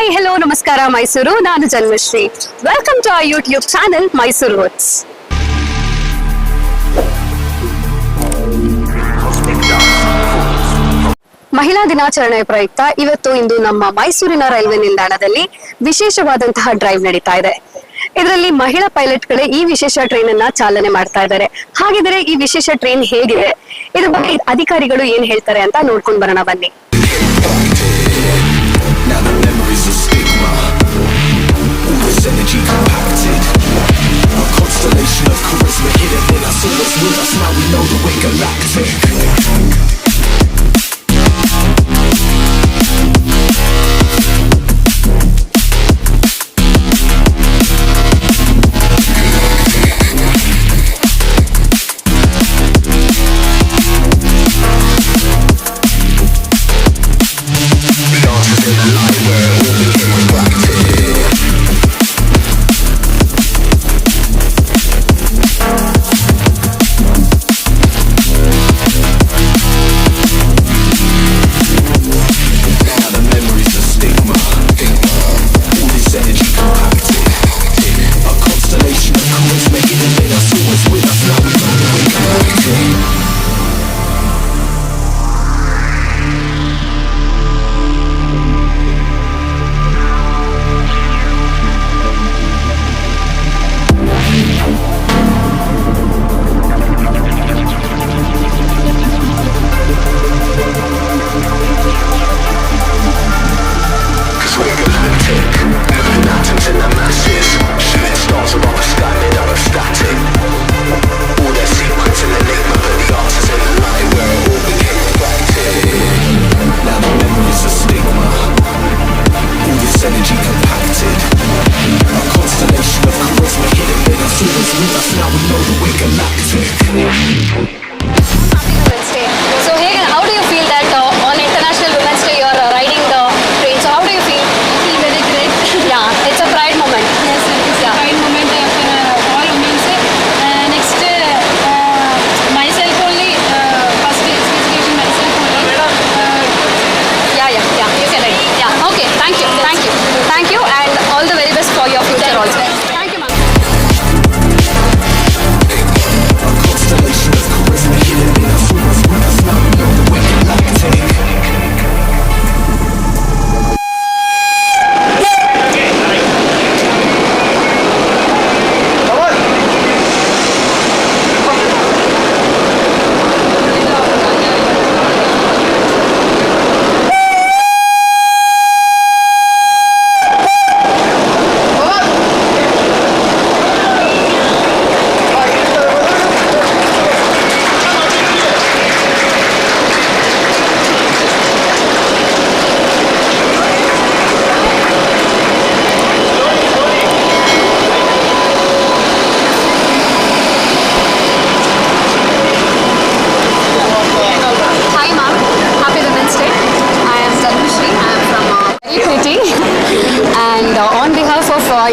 Hi hello ನಮಸ್ಕಾರ ಮೈಸೂರು, ನಾನು Janmashree. Welcome to our YouTube channel Mysuru woods. ಮಹಿಳಾ ದಿನಾಚರಣೆ ಪ್ರಯುಕ್ತ ಇಂದು ನಮ್ಮ ಮೈಸೂರಿನ ರೈಲ್ವೆ ನಿಲ್ದಾಣದಲ್ಲಿ ವಿಶೇಷವಾದಂತಹ ಡ್ರೈವ್ ನಡೀತಾ ಇದೆ. ಇದರಲ್ಲಿ ಮಹಿಳಾ ಪೈಲಟ್ಗಳೇ ಈ ವಿಶೇಷ ಟ್ರೈನ್ ಅನ್ನ ಚಾಲನೆ ಮಾಡ್ತಾ ಇದ್ದಾರೆ. ಹಾಗಿದ್ರೆ ಈ ವಿಶೇಷ ಟ್ರೈನ್ ಹೇಗಿದೆ, ಇದ್ರ ಬಗ್ಗೆ ಅಧಿಕಾರಿಗಳು ಏನ್ ಹೇಳ್ತಾರೆ ಅಂತ ನೋಡ್ಕೊಂಡ್ ಬರೋಣ ಬನ್ನಿ.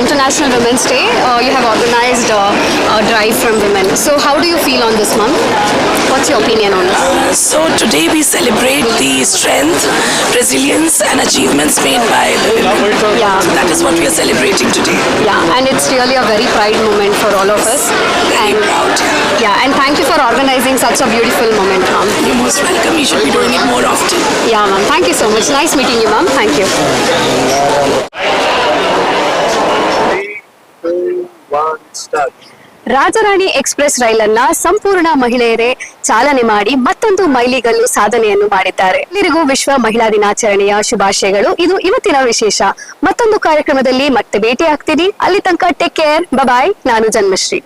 International Women's Day, you have organized a drive from women. So how do you feel on this month? What's your opinion on this? So today we celebrate the strength, resilience and achievements made by the women. Yeah. So that is what we are celebrating today. Yeah, and it's really a very pride moment for all of us. Very proud. Yeah, and thank you for organizing such a beautiful moment, ma'am. You're most welcome. You should be doing it more often. Yeah, ma'am. Thank you so much. Nice meeting you, ma'am. Thank you. Rajarani express ರೈಲನ್ನ ಸಂಪೂರ್ಣ ಮಹಿಳೆಯರೇ ಚಾಲನೆ ಮಾಡಿ ಮತ್ತೊಂದು ಮೈಲಿಗಲ್ಲು ಸಾಧನೆಯನ್ನು ಮಾಡಿದ್ದಾರೆ. ಎಲ್ಲರಿಗೂ ವಿಶ್ವ ಮಹಿಳಾ ದಿನಾಚರಣೆಯ ಶುಭಾಶಯಗಳು. ಇದು ಇವತ್ತಿನ ವಿಶೇಷ. ಮತ್ತೊಂದು ಕಾರ್ಯಕ್ರಮದಲ್ಲಿ ಮತ್ತೆ ಭೇಟಿ ಆಗ್ತೀನಿ. ಅಲ್ಲಿ ತನಕ ಟೇಕ್ ಕೇರ್. ಬಾಯ್. ನಾನು ಜನ್ಮಶ್ರೀ.